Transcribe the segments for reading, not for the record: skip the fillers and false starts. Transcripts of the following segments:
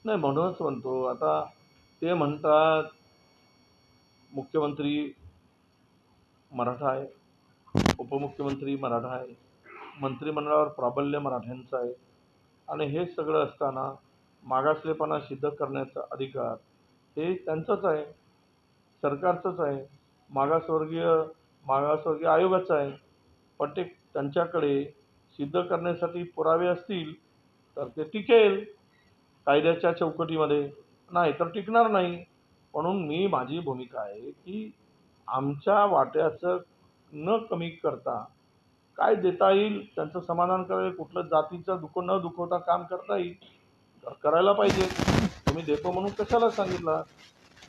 नाही म्हणूनच म्हणतो आता ते म्हणतात मुख्यमंत्री मराठा आहे, उपमुख्यमंत्री मराठा आहे, मंत्रिमंडळावर प्राबल्य मराठ्यांचं आहे आणि हे सगळं असताना मागासलेपणा सिद्ध करण्याचा अधिकार हे त्यांचंच आहे, सरकारचंच आहे, मागासवर्गीय मागासवर्गीय आयोगाचं आहे. पण ते त्यांच्याकडे सिद्ध करण्यासाठी पुरावे असतील तर ते टिकेल कायद्याच्या चौकटीमध्ये, नाही तर टिकणार नाही. म्हणून माझी भूमिका आहे की आमच्या वाट्याचं न कमी करता काय देता येईल त्यांचं समाधान करायला कुठलं जातीचं न दुखवता काम करता येईल तर करायला पाहिजे. तुम्ही देतो म्हणून कशाला सांगितलं?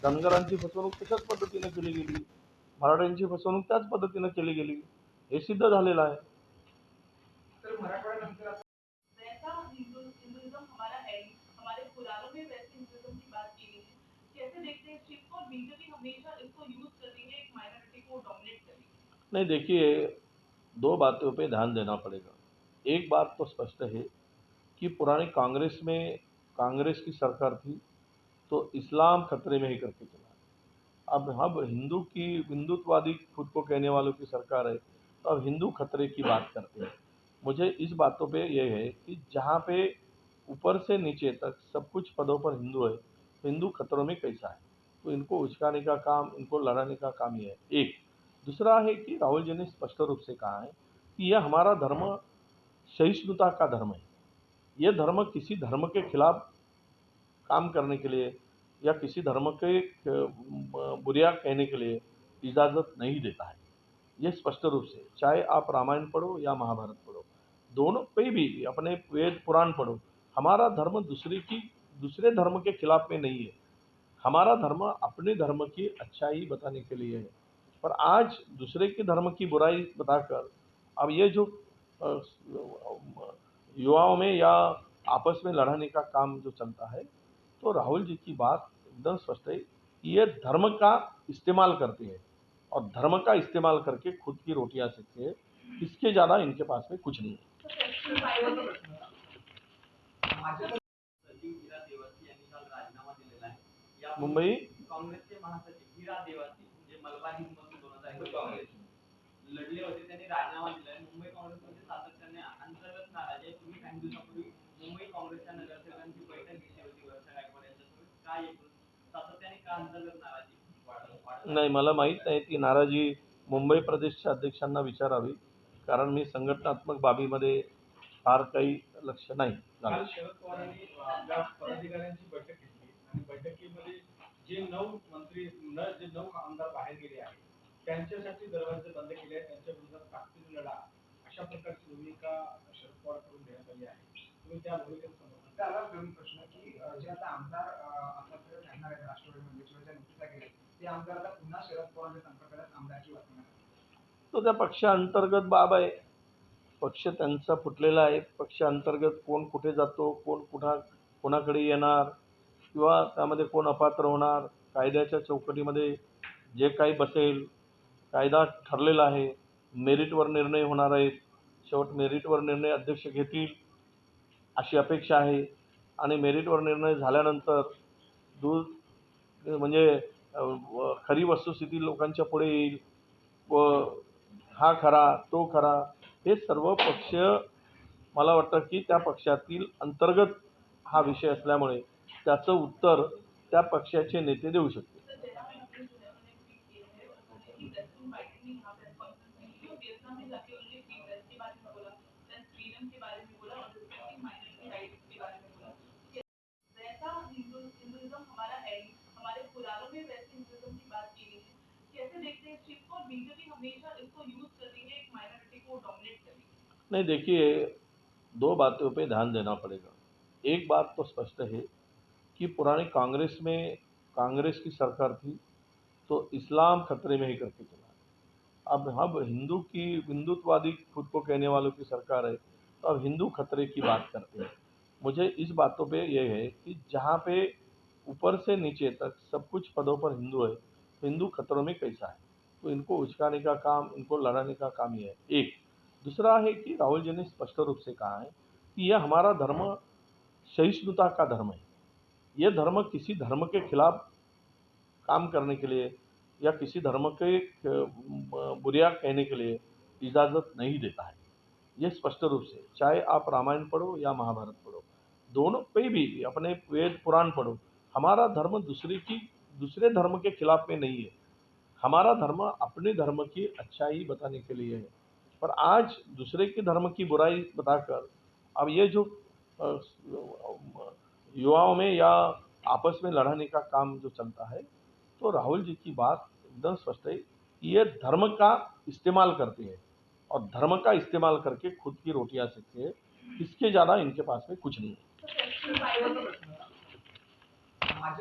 धनगरांची फसवणूक तशाच पद्धतीने केली गेली, मराठ्यांची फसवणूक त्याच पद्धतीने केली गेली, हे सिद्ध झालेलं आहे. तर मराठवाड्यानंतर वैसा हिंदुइज्म हमारा है ही, हमारे पुराणों में वैसे हिंदुइज्म की बात की गई है। कैसे देखते हैं इस चीज को? बीजेपी हमेशा इसको यूज कर रही है एक माइनॉरिटी को डोमिनेट करने के नहीं देखिए, दो बातों पे ध्यान देना पड़ेगा। एक बात तो स्पष्ट है कि पुरानी कांग्रेस में कांग्रेस की सरकार थी तो इस्लाम खतरे में ही करके चला। अब हिंदुत्ववादी खुद को कहने वालों की सरकार है तो अब हिंदू खतरे की बात करते हैं। मुझे इस बातों पे ये है कि जहाँ पे ऊपर से नीचे तक सब कुछ पदों पर हिंदू है तो हिंदू खतरों में कैसा है, तो इनको उचकाने का काम, इनको लड़ाने का काम ही है। एक दूसरा है कि राहुल जी ने स्पष्ट रूप से कहा है कि यह हमारा धर्म सहिष्णुता का धर्म है। यह धर्म किसी धर्म के खिलाफ काम करने के लिए या किसी धर्म के बुरिया कहने के लिए इजाज़त नहीं देता है। ये स्पष्ट रूप से, चाहे आप रामायण पढ़ो या महाभारत पढ़ो, दोनों पे भी अपने वेद पुराण पढ़ो, हमारा धर्म दूसरे धर्म के खिलाफ में नहीं है। हमारा धर्म अपने धर्म की अच्छाई बताने के लिए है। पर आज दूसरे के धर्म की बुराई बताकर अब ये जो अ, युवाओं में या आपस में लड़ाने का काम जो चलता है, तो राहुल जी की बात एकदम स्पष्ट है कि ये धर्म का इस्तेमाल करते हैं और धर्म का इस्तेमाल करके खुद की रोटियां सेकते हैं। इसके ज़्यादा इनके पास में कुछ नहीं है। सचिव हीरा देवासी यांनी काल राजीनामा दिलेला आहे. या मुंबई काँग्रेसचे महासचिव हीरा देवासी जे मलबार हिंदमधून 2021 काँग्रेस लढले होते, त्यांनी राजीनामा दिलाय. मुंबई काँग्रेसमध्ये सातत्याने अंतर्गत नाराजी आहे. तुम्ही काही दिवसापूर्वी मुंबई काँग्रेसच्या नगरसेवकांची बैठक घेतली होती वर्षा गायकवाड यांच्यासोबत. काय एकूण सातत्याने का अंतर्गत नाराजी वाढत नाही, मला माहीत नाही, ती नाराजी मुंबई प्रदेशच्या अध्यक्षांना विचारावी, कारण मी संघटनात्मक बाबीमध्ये फार काही लक्ष नाही काल शरद पवारांनी आपल्या पदाधिकाऱ्यांची बैठक घेतली आणि बैठकीमध्ये जे 9 आमदार बाहेर गेले आहेत त्यांच्यासाठी दरवाजे बंद केले आहेत, त्यांच्या विरोधात ताकदीने लढा अशा प्रकारची भूमिका शरद पवारांकडून देण्यात आली आहे. तुम्ही त्या भूमिकेचं समर्थन त्याला दोन प्रश्न की जे आता आमदार आपल्याकडे राहणार आहेत राष्ट्रवादीमध्ये किंवा ज्या निवडीला गेले ते आमदार आता पुन्हा शरद पवारांच्या संपर्कात आमदारकी वाटणार. तो त्या पक्षांतर्गत बाब आहे. पक्ष त्यांचा फुटलेला आहे. पक्षांतर्गत कोण कुठे जातो, कोण कोणाकडे येणार किंवा त्यामध्ये कोण अपात्र होणार, कायद्याच्या चौकटीमध्ये जे काही बसेल, कायदा ठरलेला आहे, मेरिटवर निर्णय होणार आहेत. शेवट मेरिटवर निर्णय अध्यक्ष घेतील अशी अपेक्षा आहे आणि मेरिटवर निर्णय झाल्यानंतर दूर म्हणजे खरी वस्तुस्थिती लोकांच्या पुढे येईल व हा खरा तो खरा हे सर्व पक्ष, मला वाटतं की त्या पक्षातील अंतर्गत हा विषय असल्यामुळे त्याचं उत्तर त्या पक्षाचे नेते देऊ शकतील. हिंदुइज्म हमारा है ही, हमारे पुराणों में वैसे हिंदुइज्म की बात की गई है। कैसे देखते हैं इस चीज को? बीजेपी हमेशा इसको यूज कर रही है एक माइनॉरिटी को डोमिनेट करने के लिए। नहीं देखिए, दो बातों पे ध्यान देना पड़ेगा। एक बात तो स्पष्ट है कि पुरानी कांग्रेस में कांग्रेस की सरकार थी तो इस्लाम खतरे में ही करके चला। अब हिंदुत्ववादी खुद को कहने वालों की सरकार है तो अब हिंदू खतरे की बात करते हैं। मुझे इस बातों पे ये है कि जहाँ पे ऊपर से नीचे तक सब कुछ पदों पर हिंदू है तो हिंदू खतरों में कैसा है, तो इनको उचकाने का काम, इनको लड़ाने का काम ही है। एक दूसरा है कि राहुल जी ने स्पष्ट रूप से कहा है कि यह हमारा धर्म सहिष्णुता का धर्म है। ये धर्म किसी धर्म के खिलाफ काम करने के लिए या किसी धर्म के बुरियां कहने के लिए इजाज़त नहीं देता है। ये स्पष्ट रूप से, चाहे आप रामायण पढ़ो या महाभारत पढ़ो, दोनों पे भी अपने वेद पुराण पढ़ो, हमारा धर्म दूसरे धर्म के खिलाफ में नहीं है। हमारा धर्म अपने धर्म की अच्छाई बताने के लिए है। पर आज दूसरे के धर्म की बुराई बताकर अब ये जो अ, युवाओं में या आपस में लड़ाने का काम जो चलता है, तो राहुल जी की बात एकदम स्पष्ट है कि ये धर्म का इस्तेमाल करते हैं और धर्म का इस्तेमाल करके खुद की रोटियां सेकते हैं। इसके ज़्यादा इनके पास में कुछ नहीं है।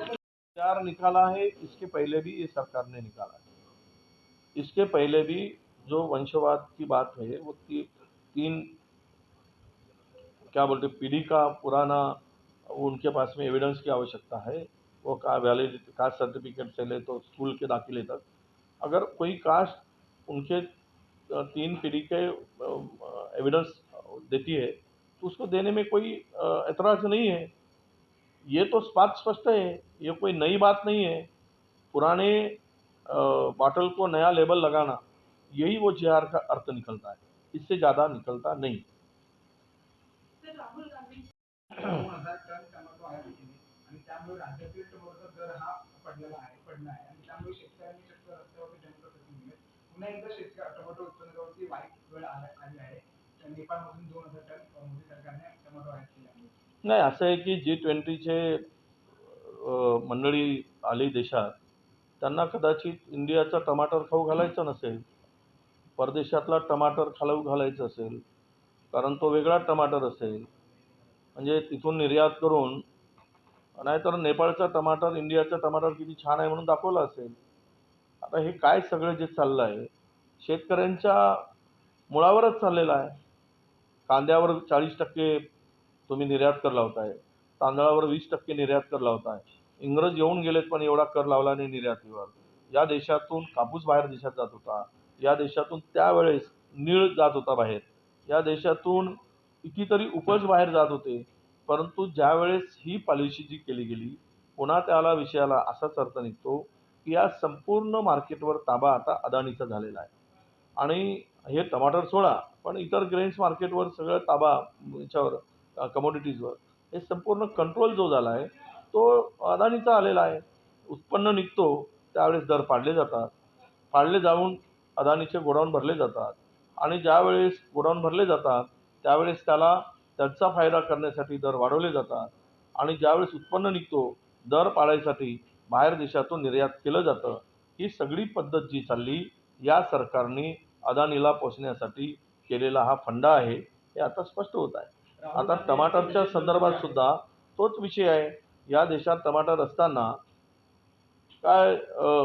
विचार निकाला है, इसके पहले भी ये सरकार ने निकाला है। इसके पहले भी जो वंशवाद की बात है वो तीन क्या बोलते पीढ़ी का पुराना उनके पास में एविडेंस की आवश्यकता है। वो का वैलिड कास्ट सर्टिफिकेट से ले तो स्कूल के दाखिले तक, अगर कोई कास्ट उनके 3 पीढ़ी के एविडेंस देती है तो उसको देने में कोई ऐतराज़ नहीं है। ये तो बात स्पष्ट है, ये कोई नई बात नहीं है। पुराने बॉटल को नया लेबल लगाना, यही वो जेआर का अर्थ निकलता है, इससे ज़्यादा निकलता नहीं। राहुल गांधी 2000 टन टमाटो आयात केली आणि त्यामुळे राज्यातील टोमॅटोचा दर हा पडला आहे आणि त्यामुळे शेतकऱ्यांनी चक्क रस्त्यावरती टोमॅटो फेकून दिले. पुन्हा एकदा टोमॅटो उत्पादकावरती वाईट वेळ आली आहे. नेपाळमधून 2000 टन मोदी सरकारने टोमॅटो आयात केले आहे. नाही, असं आहे की G20चे मंडळी आली देशात, त्यांना कदाचित इंडियाचा टमाटर खाऊ घालायचा नसेल, परदेशातला टमाटर खाऊ घालायचं असेल, कारण तो वेगळा टमाटर असेल, म्हणजे तिथून निर्यात करून, नाहीतर नेपाळचा टमाटर इंडियाचा टमाटर किती छान आहे म्हणून दाखवलं असेल. आता हे काय सगळं जे चाललं आहे, शेतकऱ्यांच्या मुळावरच चाललेलं आहे. कांद्यावर 40% तुम्ही निर्यात कर लावताय, तांदळावर 20% निर्यात कर लावताय. इंग्रज येऊन गेलेत पण एवढा कर लावला नाही निर्यातीवर. या देशातून कापूस बाहेर देशात जात होता, या देशातून त्यावेळेस नीळ जात होता बाहेर, या देशातून कितीतरी उपज बाहेर जात होते. परंतु ज्यावेळेस ही पॉलिसी जी केली गेली, पुन्हा त्याला विषयाला असाच अर्थ निघतो की या संपूर्ण मार्केटवर ताबा आता अदानीचा झालेला आहे. आणि हे टमाटर सोडा, पण इतर ग्रेन्स मार्केटवर सगळं ताबा याच्यावर कमोडिटीजवर हे संपूर्ण कंट्रोल जो झाला आहे तो अदानीचा आलेला आहे. उत्पन्न निघतो त्यावेळेस दर पाडले जातात, पाडले जाऊन अदानीचे गोडाऊन भरले जातात आणि ज्यावेळेस गोडाऊन भरले जातात त्यावेळेस त्यांचा फायदा करण्यासाठी दर वाढवले जातात आणि ज्यावेळेस उत्पन्न निघतो दर पाडायसाठी बाहेर देशातून निर्यात केलं जातं. ही सगळी पद्धत जी चालली या सरकारने अदानीला पोचण्यासाठी केलेला हा फंडा आहे, हे आता स्पष्ट होत आहे. आता टमाटरच्या संदर्भात सुद्धा तोच विषय आहे. या देशात टमाटर असताना काय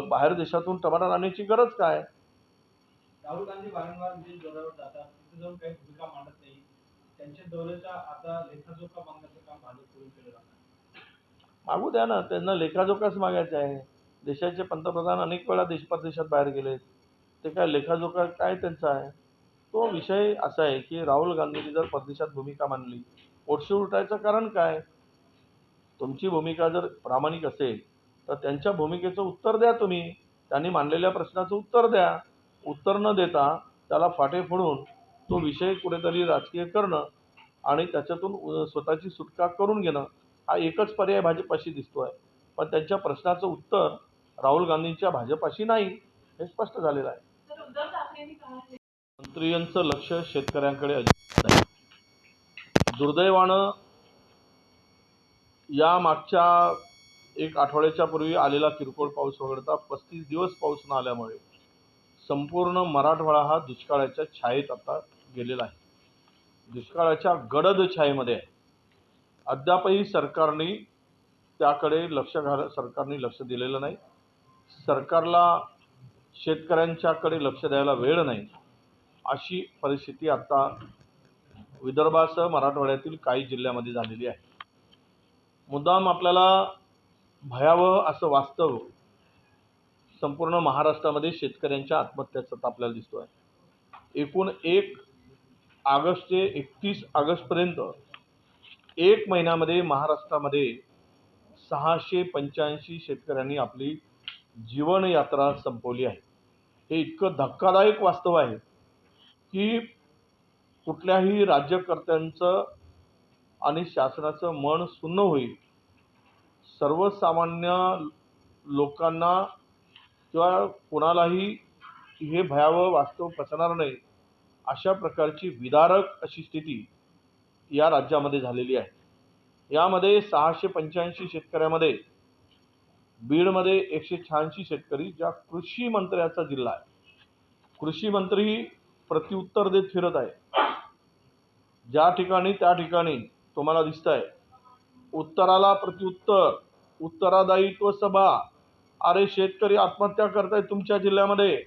बाहेर देशातून टमाटर आणण्याची गरज काय? राहुल गांधी वारंवार दौऱ्यावर जातात, तिथे जाऊन काही भूमिका मांडत नाही. त्यांच्या दौऱ्याचा आता लेखाजोखा मागण्याचं काम भाजपकडून केलं जातं. मागू द्या ना, त्यांना लेखाजोखाच मागायचा आहे. देशाचे पंतप्रधान अनेक वेळा परदेशात बाहेर गेलेत, ते काय लेखाजोखा काय त्यांचा आहे? तो विषय असा आहे की राहुल गांधींनी जर परदेशात भूमिका मांडली, पोटशे उलटायचं कारण काय? तुमची भूमिका जर प्रामाणिक असेल तर त्यांच्या भूमिकेचं उत्तर द्या तुम्ही. त्यांनी मांडलेल्या प्रश्नाचं उत्तर द्या. उत्तर न देता त्याला फाटे फोडून तो विषय कुठेतरी राजकीय करणं आणि त्याच्यातून स्वतःची सुटका करून घेणं हा एकच पर्याय भाजपाशी दिसतोय. पण त्यांच्या प्रश्नाचं उत्तर राहुल गांधींच्या भाजपाशी नाही, हे स्पष्ट झालेलं आहे. मंत्र्यांचं लक्ष शेतकऱ्यांकडे अजिबात नाही. दुर्दैवानं या मागच्या एक आठवड्याच्या पूर्वी आलेला किरकोळ पाऊस वगळता 35 दिवस पाऊस न आल्यामुळे संपूर्ण मराठवाडा हा दुष्काळाच्या छायेत आता गेलेला आहे. दुष्काळाच्या गडद छायेमध्ये आहे. अद्यापही सरकारने त्याकडे सरकारने लक्ष दिलेलं नाही. सरकारला शेतकऱ्यांच्याकडे लक्ष द्यायला वेळ नाही, अशी परिस्थिती आता विदर्भासह मराठवाड्यातील काही जिल्ह्यामध्ये झालेली आहे. मुद्दाम आपल्याला भयावह असं वास्तव संपूर्ण महाराष्ट्रामध्ये शेतकऱ्यांच्या आत्महत्याचा आपल्याला दिसतो आहे. एकूण 1 ऑगस्ट ते 31 ऑगस्टपर्यंत 1 महिन्यामध्ये महाराष्ट्रामध्ये 685 शेतकऱ्यांनी आपली जीवन यात्रा संपवली आहे. हे इतकं धक्कादायक वास्तव आहे की कुठल्याही राज्यकर्त्यांचं आणि शासनाचं मन सुन्न होईल. सर्वसामान्य लोकांना किंवा कोणालाही हे भयावह वास्तव पचणार नाही अशा प्रकारची विदारक अशी स्थिती या राज्यामध्ये झालेली आहे. यामध्ये 685 शेतकऱ्यामध्ये बीडमध्ये 186 शेतकरी, ज्या कृषी मंत्र्याचा जिल्हा आहे, कृषी मंत्री प्रत्युत्तर देत फिरत आहे. ज्या ठिकाणी त्या ठिकाणी तुम्हाला दिसतंय उत्तराला प्रत्युत्तर, उत्तरादायित्व सभा. अरे शेतकरी आत्महत्या करतायत तुमच्या जिल्ह्यामध्ये.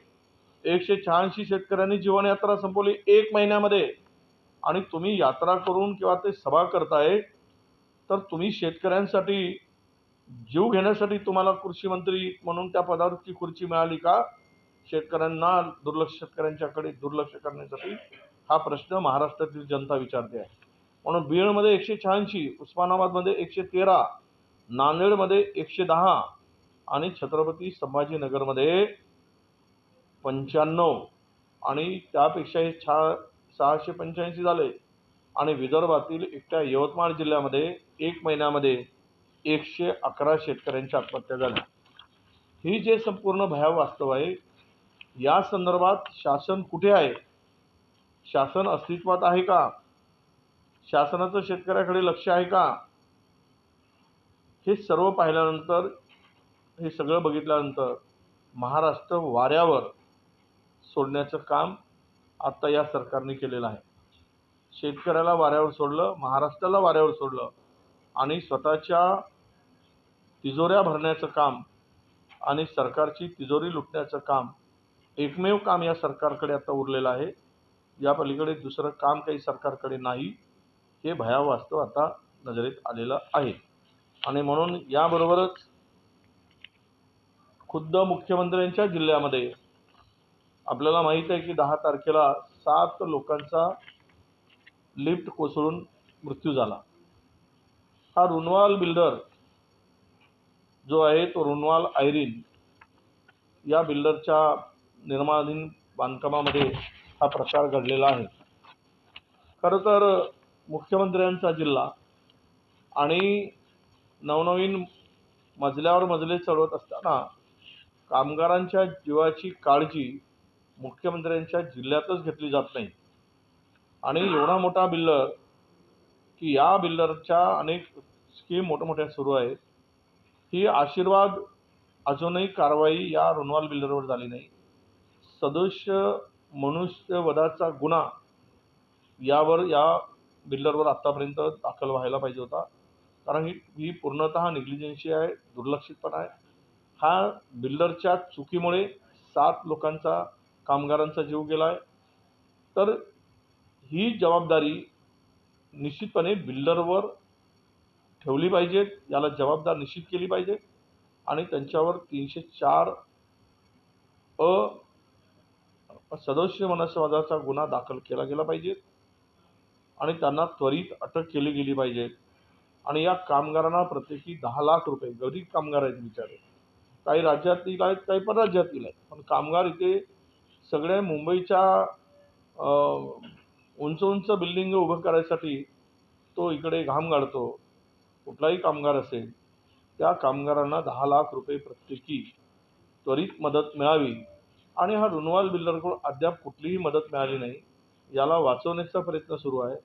186 शेतकऱ्यांनी जीवनयात्रा संपवली 1 महिन्यामध्ये. आणि तुम्ही यात्रा करून किंवा ते सभा करताय तर तुम्ही शेतकऱ्यांसाठी जीव घेण्यासाठी तुम्हाला कृषी मंत्री म्हणून त्या पदावरची खुर्ची मिळाली का? शेतकऱ्यांच्याकडे दुर्लक्ष करण्यासाठी हा प्रश्न महाराष्ट्रातील जनता विचारते आहे. म्हणून बीडमध्ये 186, उस्मानाबादमध्ये 113, नांदेडमध्ये 110 आणि छत्रपती संभाजीनगरमध्ये 95 आणि त्यापेक्षा 685 झाले. आणि विदर्भातील एकट्या यवतमाळ जिल्ह्यामध्ये 1 महिन्यामध्ये 111 शेतकऱ्यांच्या आत्महत्या झाल्या. ही जे संपूर्ण भयावह वास्तव आहे, या संदर्भात शासन कुठे आहे? शासन अस्तित्वात आहे का? शासनाचं शेतकऱ्याकडे लक्ष आहे का? हे सर्व पाहिल्यानंतर, हे सगळं बघितल्यानंतर महाराष्ट्र वाऱ्यावर सोडण्याचं काम आता या सरकारने केलेलं आहे. शेतकऱ्याला वाऱ्यावर सोडलं, महाराष्ट्राला वाऱ्यावर सोडलं आणि स्वतःच्या तिजोऱ्या भरण्याचं काम आणि सरकारची तिजोरी लुटण्याचं काम, एकमेव काम या सरकारकडे आता उरलेलं आहे. या पलीकडे दुसरं काम काही सरकारकडे नाही. हे भयावह वास्तव आता नजरेत आलेलं आहे. आणि म्हणून याबरोबरच खुद्द मुख्यमंत्र्यांच्या जिल्ह्यामध्ये आपल्याला माहीत आहे की 10 तारखेला 7 लोकांचा लिफ्ट कोसळून मृत्यू झाला. हा रुनवाल बिल्डर जो आहे तो रुनवाल आयरीन या बिल्डरच्या निर्माणाधीन बांधकामामध्ये हा प्रकार घडलेला आहे. खरं तर मुख्यमंत्र्यांचा जिल्हा आणि नवनवीन मजल्यावर मजले चढवत असताना कामगारांच्या जीवाची काळजी मुख्यमंत्र्यांच्या जिल्ह्यातच घेतली जात नाही. आणि एवढा मोठा बिल्डर की या बिल्डरच्या अनेक स्कीम मोठमोठ्या सुरू आहेत. ही आशीर्वाद अजूनही कारवाई या रुनवाल बिल्डरवर झाली नाही. सदोष मनुष्यवधाचा गुन्हा या बिल्डरवर आतापर्यंत दाखल व्हायला पाहिजे होता. कारण ही पूर्णतः निग्लिजन्सी आहे, दुर्लक्षितपणा आहे. हा बिल्डरच्या चुकीमुळे 7 लोकांचा, कामगारांचा जीव गेला आहे. तर ही जबाबदारी निश्चितपणे बिल्डरवर ठेवली पाहिजे. याला जबाबदार निश्चित केली पाहिजे आणि त्यांच्यावर 304 सदस्य मनुष्यवधाचा गुन्हा दाखल केला गेला पाहिजे आणि त्यांना त्वरित अटक केली गेली पाहिजे. आणि या कामगारांना प्रत्येकी 10 लाख रुपये, गरीब कामगार आहेत बिचारे, काही राज्यातील आहेत, काही परराज्यातील आहेत, पण कामगार इथे सगळे मुंबईच्या उंच उंच बिल्डिंग उभं करायसाठी तो इकडे घाम गाळतो. कुठलाही कामगार असेल त्या कामगारांना 10 लाख रुपये प्रत्येकी त्वरित मदत मिळावी. आणि हा रुनवाल बिल्डरकडून अद्याप कुठलीही मदत मिळाली नाही. याला वाचवण्याचा प्रयत्न सुरू आहे.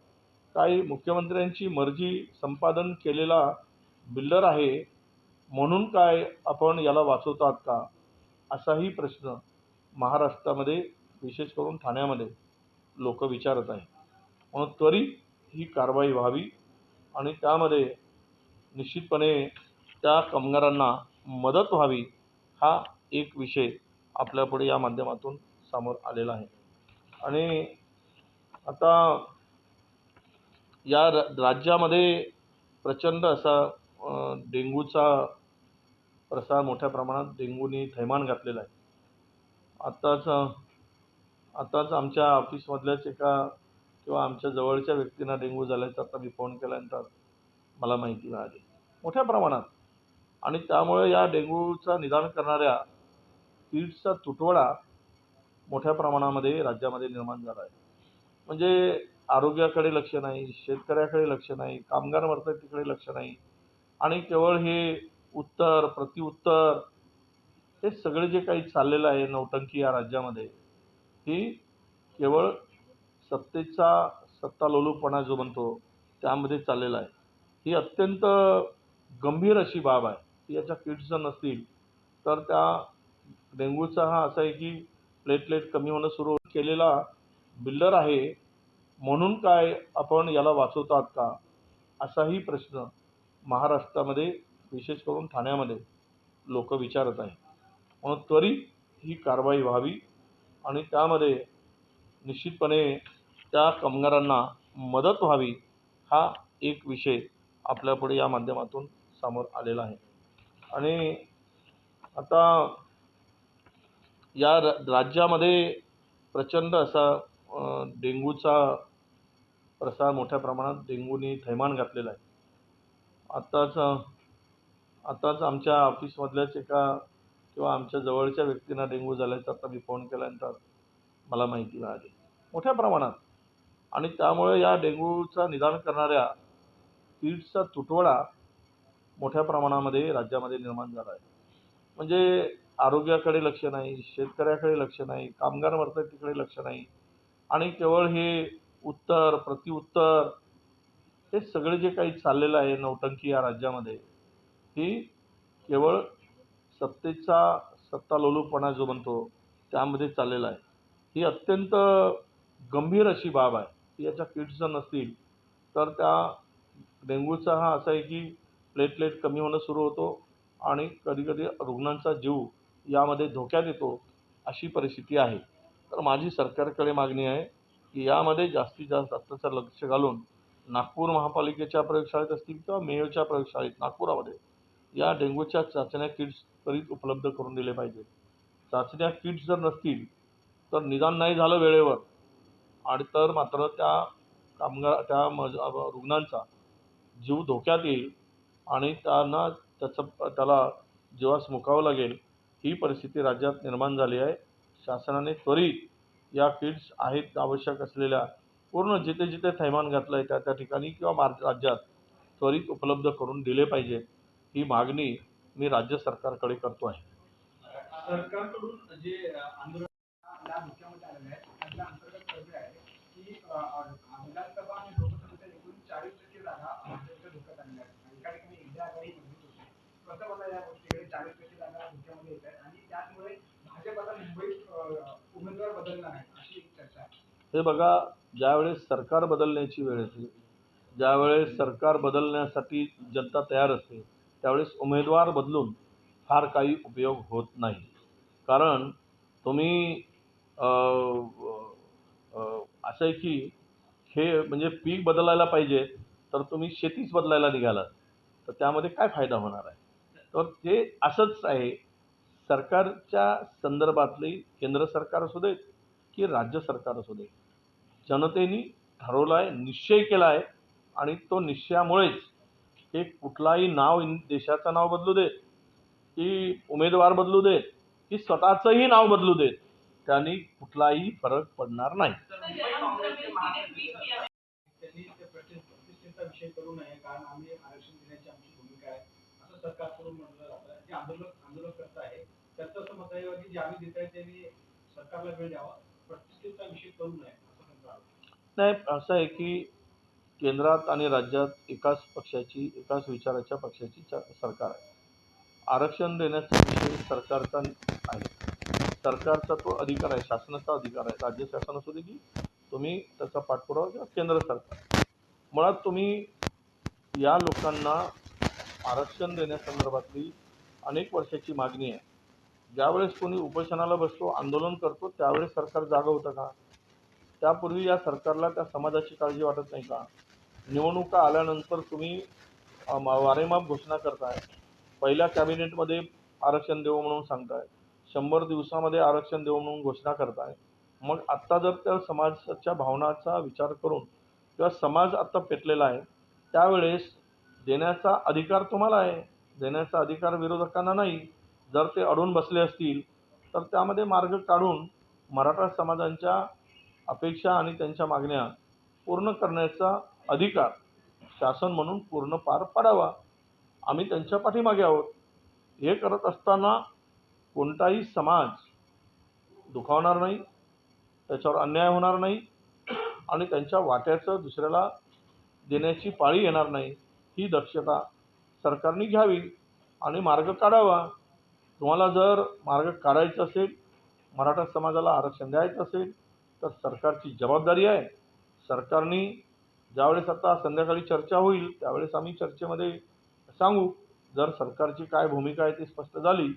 काही मुख्यमंत्र्यांची मर्जी संपादन केलेला बिल्डर आहे म्हणून काय आपण याला वाचवतात का, असाही प्रश्न महाराष्ट्रामध्ये विशेष करून ठाण्यामध्ये लोक विचारत आहेत. म्हणून त्वरित ही कारवाई व्हावी आणि त्यामध्ये निश्चितपणे त्या कामगारांना मदत व्हावी, हा एक विषय आपल्यापुढे या माध्यमातून समोर आलेला आहे. आणि आता या राज्यामध्ये प्रचंड असा डेंग्यूचा प्रसार मोठ्या प्रमाणात डेंग्यूने थैमान घातलेला आहे. आताच आमच्या ऑफिसमधल्याच एका किंवा आमच्या जवळच्या व्यक्तींना डेंग्यू झाल्याचा आता मी फोन केल्यानंतर मला माहिती मिळाली. मोठ्या प्रमाणात आणि त्यामुळे या डेंग्यूचा निदान करणाऱ्या किट्सचा तुटवडा मोठ्या प्रमाणामध्ये राज्यामध्ये निर्माण झाला आहे. म्हणजे आरोग्याकडे लक्ष नाही, शेतकऱ्याकडे लक्ष नाही, कामगार मरतात तिकडे लक्ष नाही आणि केवळ हे उत्तर, प्रत्युत्तर हे सगळे जे काही चाललेलं आहे नौटंकी या राज्यामध्ये, ही केवळ सत्तालोलुपणा जो म्हणतो त्यामध्ये चाललेला आहे. ही अत्यंत गंभीर अशी बाब आहे की याच्या किट्स जर नसतील तर त्या डेंग्यूचा हा असा आहे की प्लेटलेट कमी होणं सुरू केलेला बिल्डर आहे म्हणून काय आपण याला वाचवतात का, असाही प्रश्न महाराष्ट्रामध्ये विशेष करून ठाण्यामध्ये लोक विचारत आहे. म्हणून त्वरित ही कारवाई व्हावी आणि त्यामध्ये निश्चितपणे त्या कामगारांना मदत व्हावी, हा एक विषय आपल्यापुढे या माध्यमातून समोर आलेला आहे. आणि आता या राज्यामध्ये प्रचंड असा डेंग्यूचा प्रसार मोठ्या प्रमाणात डेंग्यूने थैमान घातलेला आहे. आताच आमच्या ऑफिसमधल्याच एका किंवा आमच्या जवळच्या व्यक्तींना डेंग्यू झाल्याचा आता मी फोन केल्यानंतर मला माहिती मिळाली मोठ्या प्रमाणात. आणि त्यामुळे या डेंग्यूचा निदान करणाऱ्या किट्सचा तुटवडा मोठ्या प्रमाणामध्ये राज्यामध्ये निर्माण झाला आहे. म्हणजे आरोग्याकडे लक्ष नाही, शेतकऱ्याकडे लक्ष नाही, कामगार मरतात तिकडे लक्ष नाही आणि केवळ हे उत्तर, प्रत्युत्तर हे सगळे जे काही चाललेलं आहे नौटंकी या राज्यामध्ये, ही केवळ सत्तालोलुपणा जो म्हणतो त्यामध्ये चाललेला आहे. ही अत्यंत गंभीर अशी बाब आहे की याच्या किट्स जर नसतील तर त्या डेंग्यूचा हा असा आहे की प्लेटलेट कमी होणं सुरू होतो आणि कधीकधी रुग्णांचा जीव यामध्ये धोक्यात येतो, अशी परिस्थिती आहे. तर माझी सरकारकडे मागणी आहे की यामध्ये जास्तीत जास्त लक्ष घालून नागपूर महापालिकेच्या प्रयोगशाळेत असतील किंवा मेयोच्या प्रयोगशाळेत नागपुरामध्ये या डेंग्यूच्या चाचण्या किट्स त्वरित उपलब्ध करून दिले पाहिजे. चाचण्या किट्स जर नसतील तर निदान नाही झालं वेळेवर आणि तर मात्र त्या रुग्णांचा जीव धोक्यात येईल आणि त्याला जीवास मुकावं लागेल, ही परिस्थिती राज्यात निर्माण झाली आहे. शासनाने त्वरित या किट्स आहेत आवश्यक असलेल्या पूर्ण जिथे जिथे थैमान घातलं आहे त्या ठिकाणी किंवा राज्यात त्वरित उपलब्ध करून दिले पाहिजेत, ही मागणी मी राज्य सरकारकडे करतो आहे. सरकारकडून जे आंदोलन या धोक्यामध्ये आलेले आहेत त्याच्या अंतर्गत सर्वे आहे की विधानसभा आणि लोकसभेच्या एकूण 40% जागा भाजपच्या धोक्यात आलेल्या आहेत. एका ठिकाणी इंडिया आघाडी मजबूत होते. कसं बघा या गोष्टीकडे 40% जागा धोक्यामध्ये येत आहेत आणि त्याचमुळे भाजप आता मुंबईत उमेदवार बदलणार आहे अशी एक चर्चा आहे. हे बघा, ज्यावेळेस सरकार बदलण्याची वेळ येते, ज्यावेळेस सरकार बदलण्यासाठी जनता तयार असते, त्यावेळेस उमेदवार बदलून फार काही उपयोग होत नाही. कारण तुम्ही असं आहे की हे म्हणजे पीक बदलायला पाहिजे तर तुम्ही शेतीच बदलायला निघालात तर त्यामध्ये काय फायदा होणार आहे. तर ते असंच आहे सरकारच्या संदर्भातली, केंद्र सरकार असू देत की राज्य सरकार असू दे, जनतेने ठरवलं आहे, निश्चय केला आहे आणि तो निश्चयामुळेच हे कुठलाही नाव देशाचं नाव बदलू देत की उमेदवार बदलू देत की स्वतःचंही नाव बदलू देत, त्यांनी कुठलाही फरक पडणार नाही. त्यांनी ते प्रतिष्ठेचा विषय करू नये कारण आम्ही आरक्षण देण्याची आमची भूमिका आहे असं सरकारकडून म्हटलं जातं. जे आंदोलन करत आहे त्यांचं असं मत आहे की जे आम्ही देत आहे त्यांनी सरकारला वेळ द्यावा, प्रतिष्ठेचा विषय करू नये असं म्हणतात. नाही, असं आहे की केंद्रात आणि राज्यात एकाच पक्षाची, एकाच विचाराच्या पक्षाची सरकार आहे. आरक्षण देण्याचा विषय सरकारचा आहे, सरकारचा तो अधिकार आहे, शासनाचा अधिकार आहे. राज्य शासन असू दे की तुम्ही त्याचा पाठपुरावा किंवा केंद्र सरकार, मुळात तुम्ही या लोकांना आरक्षण देण्यासंदर्भातली अनेक वर्षाची मागणी आहे. ज्यावेळेस कोणी उपोषणाला बसतो, आंदोलन करतो, त्यावेळेस सरकार जागं होतं का? त्यापूर्वी या सरकारला त्या समाजाची काळजी वाटत नाही का? निवडणुका आल्यानंतर तुम्ही वारेमाप घोषणा करताय, पहिल्या कॅबिनेटमध्ये आरक्षण देऊ म्हणून सांगताय, 100 दिवसामध्ये आरक्षण देऊ म्हणून घोषणा करताय. मग आत्ता जर त्या समाजाच्या भावनाचा विचार करून किंवा समाज आत्ता पेटलेला आहे त्यावेळेस देण्याचा अधिकार तुम्हाला आहे, देण्याचा अधिकार विरोधकांना नाही. जर ते अडून बसले असतील तर त्यामध्ये मार्ग काढून मराठा समाजाच्या अपेक्षा आणि त्यांच्या मागण्या पूर्ण करण्याचा अधिकार शासन म्हणून पूर्ण पार पाडावा. आम्ही त्यांच्या पाठीमागे आहोत. हे करत असताना कोणताही समाज दुखावणार नाही, त्याच्यावर अन्याय होणार नाही आणि त्यांच्या वाट्याचं दुसऱ्याला देण्याची पाळी येणार नाही, ही दक्षता सरकारने घ्यावी आणि मार्ग काढावा. तुम्हाला जर मार्ग काढायचा असेल, मराठा समाजाला आरक्षण द्यायचं असेल तर सरकारची जबाबदारी आहे. सरकारने ज्यावेळेस आता संध्याकाळी चर्चा होईल त्यावेळेस आम्ही चर्चेमध्ये सांगू. जर सरकारची काय भूमिका आहे ती स्पष्ट झाली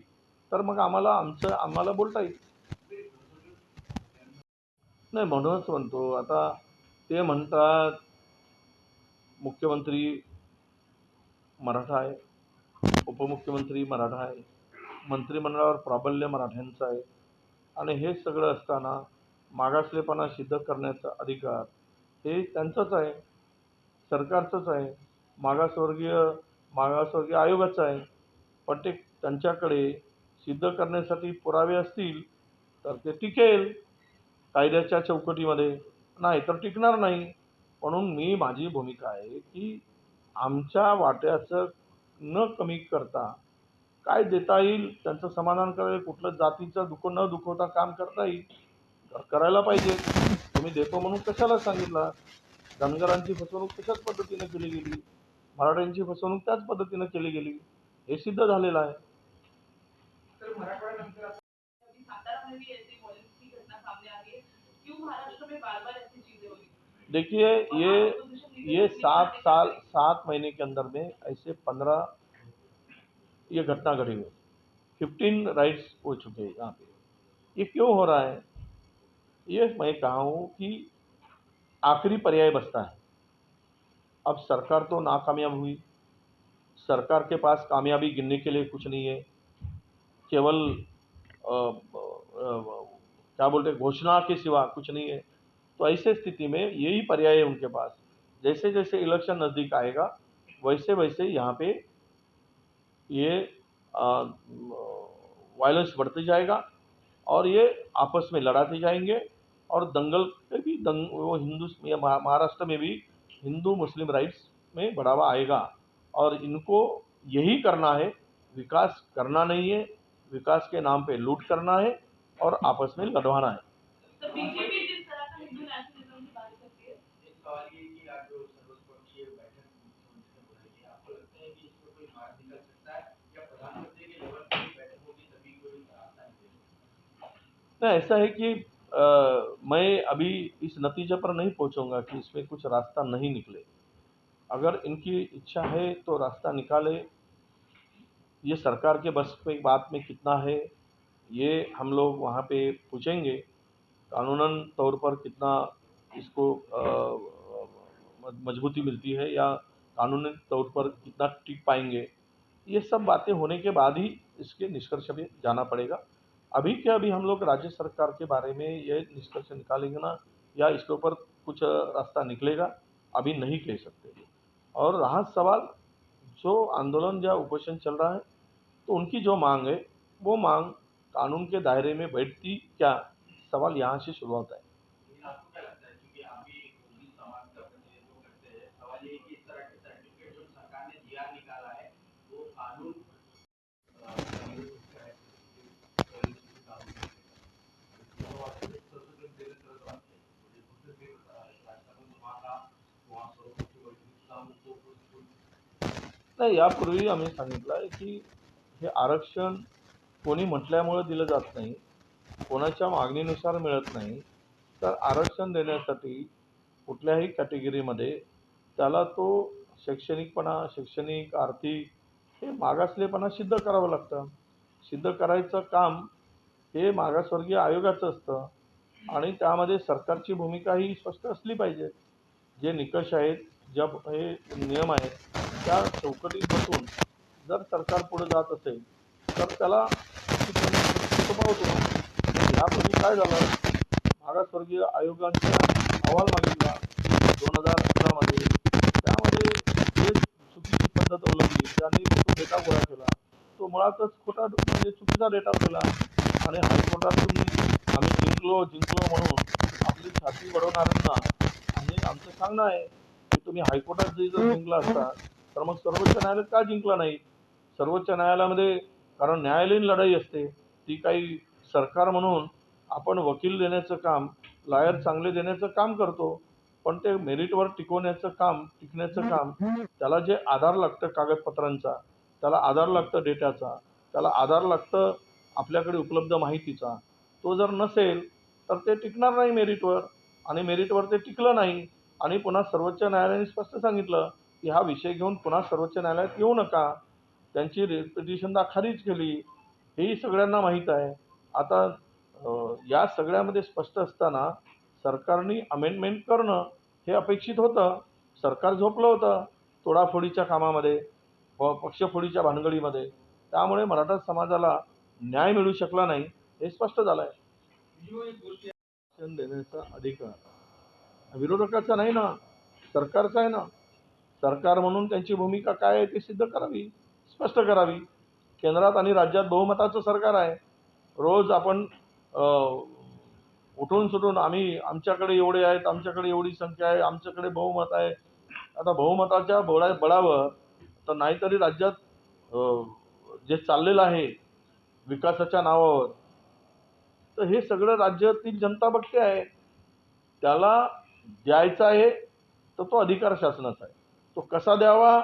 तर मग आम्हाला बोलता येईल. नाही, म्हणूनच म्हणतो आता ते म्हणतात मुख्यमंत्री मराठा आहे, उपमुख्यमंत्री मराठा आहे, मंत्रिमंडळावर प्राबल्य मराठ्यांचं आहे आणि हे सगळं असताना मागासलेपणा सिद्ध करण्याचा अधिकार हे त्यांचंच आहे, सरकारचंच आहे, मागासवर्गीय आयोगाचं आहे. पण ते त्यांच्याकडे सिद्ध करण्यासाठी पुरावे असतील तर ते टिकेल कायद्याच्या चौकटीमध्ये, नाही तर टिकणार नाही. म्हणून माझी भूमिका आहे की आमच्या वाट्याचं न कमी करता काय देता येईल त्यांचं समाधान करायला, कुठलं जातीचं न दुखवता काम करता येईल तर करायला पाहिजे. तुम्ही देतो म्हणून कशाला सांगितलं? धनगरांची फसवणूक तशाच पद्धतीने केली गेली, मराठ्यांची फसवणूक त्याच पद्धतीने केली गेली, हे सिद्ध झालेलं आहे. तर मराठवाड्यानंतर आता सातारा में भी ऐसी violence की घटना सामने आ रही है, क्यों महाराष्ट्र में बार बार ऐसी चीजें हो रही हैं? देखिए ये 7 महीने के अंदर में ऐसे 15 ये घटना घटी हुई, 15 राइट्स हो चुके हैं यहाँ पे। ये क्यों हो रहा है? ये मैं कहा हूँ कि आखिरी पर्याय बचता है। अब सरकार तो नाकामयाब हुई, सरकार के पास कामयाबी गिनने के लिए कुछ नहीं है, केवल क्या बोलते घोषणा के सिवा कुछ नहीं है। तो ऐसे स्थिति में यही पर्याय है उनके पास। जैसे जैसे इलेक्शन नज़दीक आएगा वैसे वैसे यहाँ पे ये वायलेंस बढ़ते जाएगा और ये आपस में लड़ाते जाएंगे और दंगल पे भी वो महाराष्ट्र में भी हिंदू मुस्लिम राइट्स में बढ़ावा आएगा और इनको यही करना है, विकास करना नहीं है, विकास के नाम पे लूट करना है और आपस में लड़वाना है। तो बीजेपी जिस तरह का हिंदू नेशनलिज्म की बात करती है, एक सवाल ये कि आज जो सर्वपक्षीय बैठक मुख्यमंत्री ने बुलाई है, आपको लगता है कि इसमें कोई मार्ग निकल सकता है या प्रधानमंत्री के लेवल पर ही बैठक होगी तभी कोई रास्ता निकलेगा? नहीं, ऐसा है कि मैं अभी इस नतीजे पर नहीं पहुंचूंगा कि इसमें कुछ रास्ता नहीं निकले। अगर इनकी इच्छा है तो रास्ता निकाले। ये सरकार के बस की बात में कितना है ये हम लोग वहाँ पे पूछेंगे, कानूनन तौर पर कितना इसको मजबूती मिलती है या कानूनी तौर पर कितना टिक पाएंगे, ये सब बातें होने के बाद ही इसके निष्कर्ष पे जाना पड़ेगा। अभी के अभी हम लोग राज्य सरकार के बारे में ये निष्कर्ष निकालेंगे ना या इसके ऊपर कुछ रास्ता निकलेगा, अभी नहीं कह सकते। और रहा सवाल जो आंदोलन या उपोषण चल रहा है तो उनकी जो मांग है वो मांग कानून के दायरे में बैठती क्या, सवाल यहाँ से शुरू होता है। लेकिन आपको क्या लगता है, क्योंकि आप भी मुस्लिम समाज का प्रतिनिधित्व करते हैं, सवाल ये है कि इस तरह के सर्टिफिकेट जो सरकार ने जीआर निकाला है वो कानून नाही, यापूर्वी आम्ही सांगितलं आहे की हे आरक्षण कोणी म्हटल्यामुळे दिलं जात नाही, कोणाच्या मागणीनुसार मिळत नाही। तर आरक्षण देण्यासाठी कुठल्याही कॅटेगरीमध्ये त्याला तो शैक्षणिक, आर्थिक हे मागासलेपणा सिद्ध करावं लागतं। सिद्ध करायचं काम हे मागासवर्गीय आयोगाचं असतं आणि त्यामध्ये सरकारची भूमिका ही स्पष्ट असली पाहिजे। जे निकष आहेत, हे नियम आहेत त्या चौकटीत बसून जर सरकार पुढे जात असेल तर त्याला होतो। यापूर्वी काय झालं, मागासवर्गीय आयोगाचा अहवाल मागितला 2018 मध्ये, त्यामध्ये जे चुकीची पद्धत अवलंबली, त्यांनी डेटा गोळा केला मुळातच खोटा म्हणजे चुकीचा डेटा दिला आणि हायकोर्टातून आम्ही जिंकलो म्हणून आपली छाती बडवणाऱ्यांना आणि आमचं सांगणं आहे की तुम्ही हायकोर्टात जर जिंकला असता तर मग सर्वोच्च न्यायालयात का जिंकला नाही? सर्वोच्च न्यायालयामध्ये कारण न्यायालयीन लढाई असते ती काही सरकार म्हणून आपण वकील देण्याचं काम, लॉयर चांगले देण्याचं काम करतो, पण ते मेरिटवर टिकण्याचं काम त्याला जे आधार लागतं कागदपत्रांचा, त्याला आधार लागतं डेटाचा, त्याला आधार लागतं आपल्याकडे उपलब्ध माहितीचा, तो जर नसेल तर ते टिकणार नाही मेरिटवर आणि मेरिटवर ते टिकलं नाही आणि पुन्हा सर्वोच्च न्यायालयाने स्पष्ट सांगितलं की हा विषय घेऊन पुन्हा सर्वोच्च न्यायालयात येऊ नका. त्यांची पिटिशनदा खारिज केली, हेही सगळ्यांना माहीत आहे. आता या सगळ्यामध्ये स्पष्ट असताना सरकारने अमेंडमेंट करणं हे अपेक्षित होतं. सरकार झोपलं होतं तोडाफोडीच्या कामामध्ये, पक्षफोडीच्या भानगडीमध्ये. त्यामुळे मराठा समाजाला न्याय मिळू शकला नाही हे स्पष्ट झालं आहे. एक गोष्ट आरक्षण देण्याचा अधिकार विरोधकाचा नाही ना, सरकारचा आहे ना. सरकार म्हणून त्यांची भूमिका काय आहे ते सिद्ध करावी, स्पष्ट करावी. केंद्रात आणि राज्यात बहुमताचं सरकार आहे. रोज आपण उठून सुटून आमच्याकडे एवढे आहेत, आमच्याकडे एवढी संख्या आहे, आमच्याकडे बहुमत आहे. आता बहुमताच्या बळावर तर नाहीतरी राज्यात जे चाललेलं आहे विकासाच्या नावावर, तर हे सगळं राज्यातील जनता बघते आहे. त्याला द्यायचा आहे तर तो अधिकार शासनाचा आहे. तो कसा द्यावा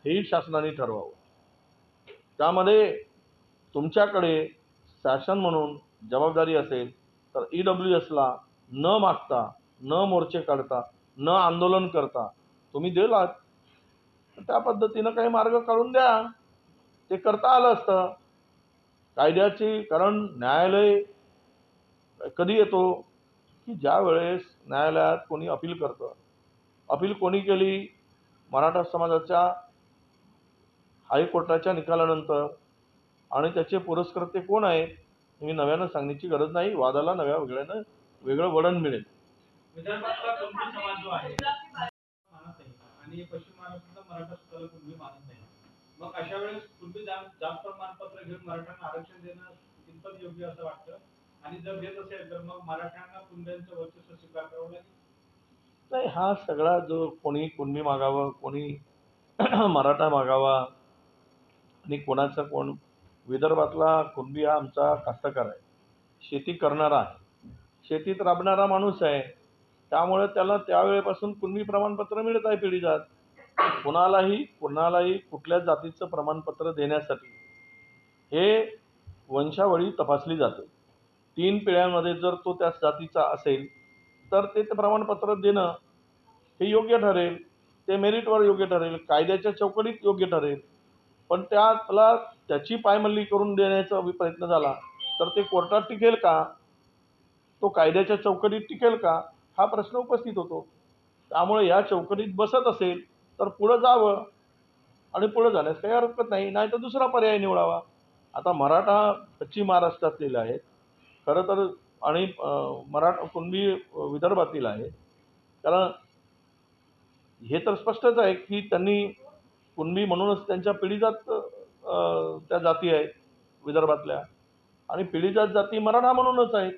हेही शासनाने ठरवावं. त्यामध्ये तुमच्याकडे शासन म्हणून जबाबदारी असेल तर EWSला न मागता, न मोर्चे काढता, न आंदोलन करता तुम्ही दिलात, तर त्या पद्धतीनं काही मार्ग काढून द्या. ते करता आलं असतं. कायद्याची कारण न्यायालय कधी येतो की ज्या वेळेस न्यायालयात कोणी अपील करतं. अपील कोणी केली? मराठा समाजाच्या हायकोर्टाच्या निकालानंतर. आणि त्याचे पुरस्कर्ते कोण आहेत हे नव्यानं सांगण्याची गरज नाही. वादाला वेगळं वळण मिळेल. विदर्भातला कुणबी समाज जो आहे मानत नाही आणि पश्चिम महाराष्ट्रातला मराठा सुद्धा कुणबी मानत नाही. मग अशा वेळेस कुणबी जात प्रमाणपत्र घेऊन मराठ्यांना आरक्षण देणं कितपत योग्य असं वाटतं? आणि जर देत असेल तर मग मराठ्यांना कुणब्यांचं वर्चस्व स्वीकार करावं लागेल? नाही, हा सगळा जो कोणी कुणबी मागावं, कोणी मराठा मागावा आणि कोणाचा कोण, विदर्भातला कुणबी हा आमचा कास्तकार आहे, शेती करणारा आहे, शेतीत राबणारा माणूस आहे. त्यामुळे त्याला त्यावेळेपासून कुणबी प्रमाणपत्र मिळत आहे पिढीजात. कुणालाही कुठल्या जातीचं प्रमाणपत्र देण्यासाठी हे वंशावळी तपासली जाते. 3 पिढ्यांमध्ये जर तो त्याच जातीचा असेल तर ते प्रमाणपत्र देणं हे योग्य ठरेल. ते मेरिटवर योग्य ठरेल, कायद्याच्या चौकटीत योग्य ठरेल. पण त्याला त्याची पायमल्ली करून देण्याचा प्रयत्न झाला तर ते कोर्टात टिकेल का? तो कायद्याच्या चौकटीत टिकेल का? हा प्रश्न उपस्थित होतो. त्यामुळे या चौकटीत बसत असेल तर पुढं जावं आणि पुढं जाण्यास काही हरकत नाही, नाही तर दुसरा पर्याय निवडावा. आता मराठा पश्चिम महाराष्ट्रातील आहेत खरं तर आणि मराठा कुणबी विदर्भातील आहे. कारण हे तर स्पष्टच आहे की त्यांनी कुणबी म्हणूनच त्यांच्या पिढीजात त्या जाती आहेत विदर्भातल्या आणि पिढीजात जाती मराठा म्हणूनच आहेत.